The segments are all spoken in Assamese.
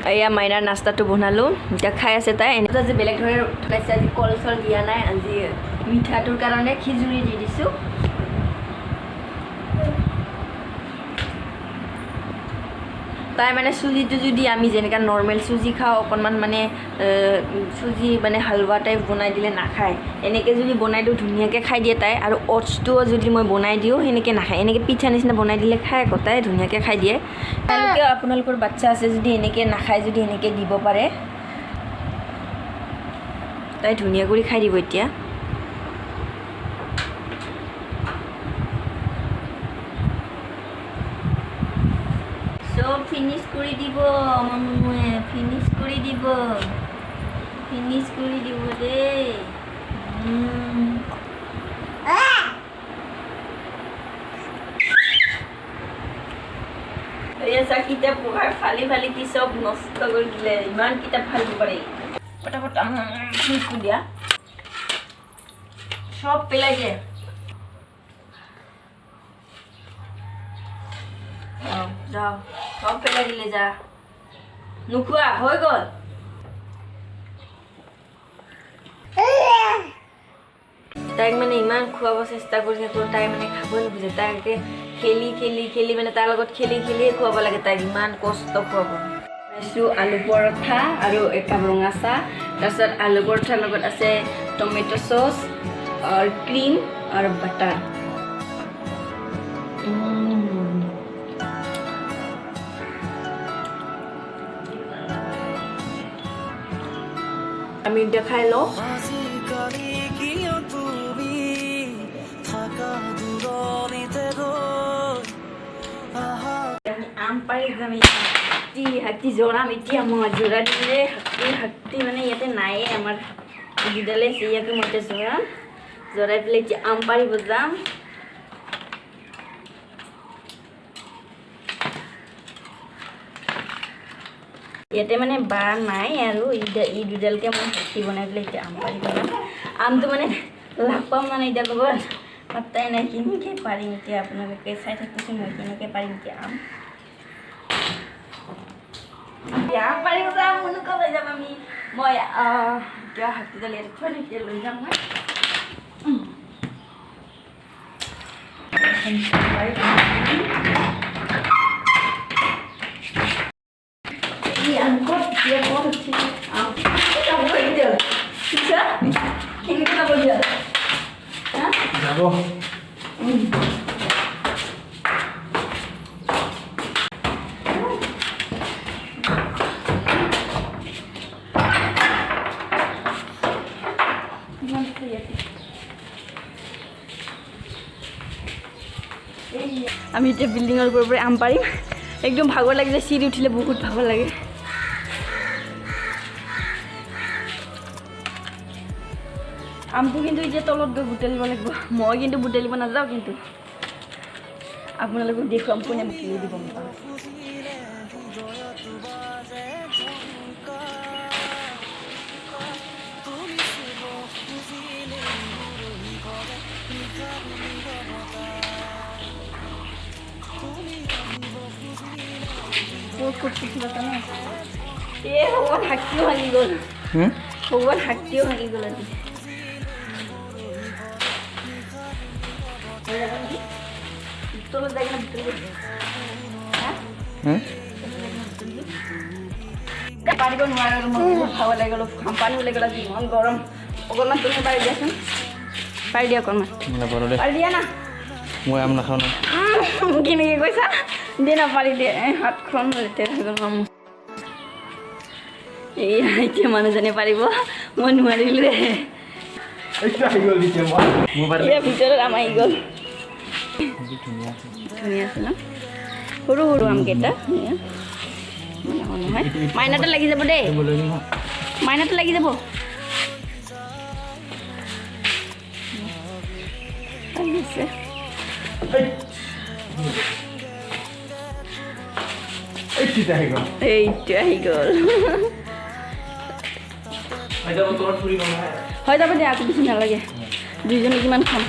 এয়া মাইনাৰ নাস্তাটো বনালোঁ এতিয়া খাই আছে তাই আজি বেলেগ ধৰণে ঠকাইছে আজি কল চল দিয়া নাই আজি মিঠাটোৰ কাৰণে খিজুৰি দি দিছোঁ তাই মানে চুজিটো যদি আমি যেনেকৈ নৰ্মেল চুজি খাওঁ অকণমান মানে চুজি মানে হালৱা টাইপ বনাই দিলে নাখায় এনেকৈ যদি বনাই দিওঁ ধুনীয়াকৈ খাই দিয়ে তাই আৰু অ'টছটোও যদি মই বনাই দিওঁ সেনেকৈ নাখায় এনেকৈ পিঠা নিচিনা বনাই দিলে খায় আকৌ তাই ধুনীয়াকৈ খাই দিয়ে তেওঁলোকে আপোনালোকৰ বাচ্চা আছে যদি এনেকৈ নাখায় যদি এনেকৈ দিব পাৰে তাই ধুনীয়া কৰি খাই দিব এতিয়া ফিনিশ কৰি দিব মামুৱে ফিনিশ কৰি দিব দেই কিতাপ পঢ়াৰ ফালি ফালি কি চব নষ্ট কৰি দিলে ইমান কিতাপ ফালিব পাৰে ফটাফট দিয়া সব পেলাই দিয়ে যাও সব পেলাই দিলে যা নুখোৱা হৈ গ'ল তাইক মানে ইমান খুৱাব চেষ্টা কৰিছে তো তাই মানে খাবই নোখোজে তাইকে খেলি মানে তাৰ লগত খেলিয়ে খুৱাব লাগে তাইক ইমান কষ্ট খুৱাব খাইছোঁ আলু পৰঠা আৰু একাপ ৰঙা চাহ তাৰপিছত আলু পৰঠাৰ লগত আছে টমেটো চচ আৰু ক্ৰীম আৰু বাটাৰ আমি দেখাই লওঁ আম পাৰি যাম হাতী জোৰাম এতিয়া মই জোৰা দিলে হাতী মানে ইয়াতে নায়ে আমাৰ গিডালে ইয়াকে মই এতিয়া জোৰাম জৰাই পেলাই এতিয়া আম পাৰিব যাম ইয়াতে মানে বা নাই আৰু ই দুডালকে মই হাতী বনাই পেলাই এতিয়া আম পাৰিব যাম আমটো মানে লাভ পাম মানে এতিয়া লগত পাত্তাই নাই কেনেকৈ পাৰিম এতিয়া আপোনালোকে চাই থাকিবচোন মই কেনেকৈ পাৰিম এতিয়া আম পাৰিব যাম মনুকা লৈ যাম আমি মই এতিয়া হাতীডাল ইয়াতে থৈ এতিয়া লৈ যাম মই আমি এতিয়া বিল্ডিঙৰ ওপৰৰ পৰা আম পাৰিম একদম ভাগৰ লাগি যায় চিৰি উঠিলে বহুত ভাগৰ লাগে আমটো কিন্তু এতিয়া তলত গৈ বুটলিব লাগিব মই কিন্তু বুটলিব নাযাওঁ কিন্তু আপোনালোকক দেখুৱাম কোনে বুটলি দিব ভগৱান হাতীও ভাঙি গ'ল ভগৱান হাতীও ভাঙি গ'ল আজি তলত যাই কিনে পাৰিব নোৱাৰে মই বহুত খাব লাগি গ'লো পানী ওলাই গ'ল আজি ইমান গৰম অকণমান তুমি পাৰি দিয়াচোন পাৰি দিয়া অকণমান পাৰি দিয়া না মই আম নাখাওঁ না কেনেকৈ কৈছা দে না পাৰি দিয়ে হাতখন লেতেৰা হৈ গ'ল এতিয়া মানুহজনে পাৰিব মই নোৱাৰিলোঁ ভিতৰত আম আহি গ'ল ধুনীয়া আছে ন সৰু সৰু আমকেইটা নহয় মাইনাটো লাগি যাব দেই মাইনাটো লাগি যাব এইটো আহি গ'ল হৈ যাব দে আকৌ বেছি নালাগে দুইজনে কিমান খাম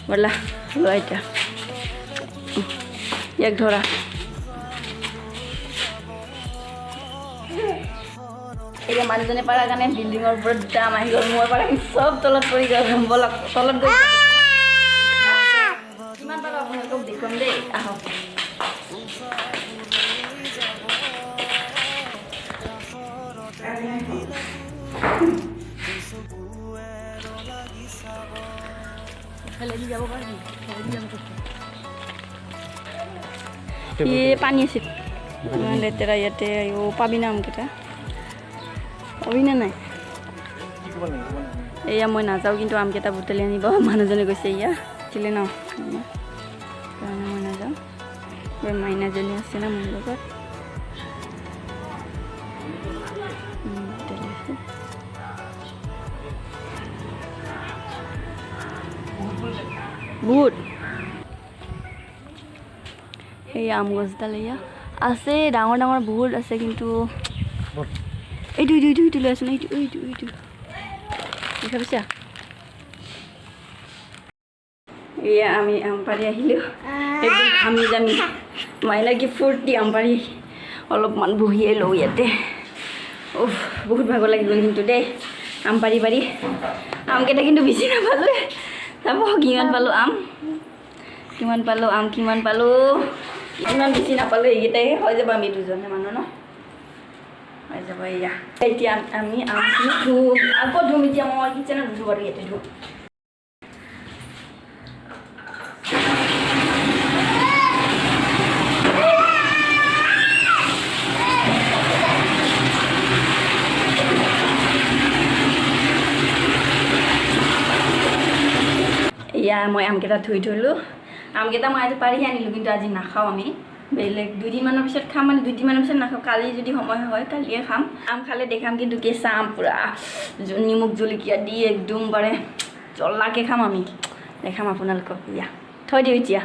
বলা লোৱা এতিয়া ইয়াক ধৰা এই মানুহজনে পাৰাৰ কাৰণে বিল্ডিঙৰ ওপৰত দাম আহি গ'ল মই পাৰা চব তলত পৰি গ'ল বলক তলত গৈ কিমান পাৰো আপোনালোকক দেখুৱাম দেই আহক খেলেদি যাব পাৰিবি খেলেদি যাব পানী আছে লেতেৰা ইয়াতে পাবি না আমকেইটা পাবি না নাই এয়া মই নাযাওঁ কিন্তু আমকেইটা বুটলি আনিব মানুহজনে কৈছে এয়া দিলে ন কাৰণে মই নাযাওঁ মাইনাজনী আছে না মোৰ লগত বহুত এই আম গছডাল এয়া আছে ডাঙৰ ডাঙৰ বহুত আছে কিন্তু এইটো লৈ আছো এইটো দেখা পাইছা এয়া আমি আম পাৰি আহিলোঁ একদম ঘামি জামি মাইনা কি ফূৰ্তি আম পাৰি অলপমান বহিয়ে লওঁ ইয়াতে বহুত ভাগৰ লাগি গ'ল কিন্তু দেই আম পাৰি আমকেইটা কিন্তু বেছি নাপালোঁ চাব কিমান পালোঁ কিমান বেছি নাপালোঁ এইকেইটাই হৈ যাব আমি দুজনে মানুহ ন হৈ যাব এয়া এতিয়া আমি আমখিনি ধুম আকৌ ধুম এতিয়া মই কিচেনত ধুব আৰু ইয়াতে ধুম এয়া মই আমকেইটা ধুই থলোঁ আমকেইটা মই আজি পাৰিহে আনিলোঁ কিন্তু আজি নাখাওঁ আমি বেলেগ দুদিনমানৰ পিছত খাম মানে দুদিনমানৰ পিছত নাখাওঁ কালি যদি সময় হয় কালিয়ে খাম আম খালে দেখাম কিন্তু কেঁচা আম পূৰা নিমখ জলকীয়া দি একদম বাৰে জ্বলাকৈ খাম আমি দেখাম আপোনালোকক এয়া থৈ দিওঁ এতিয়া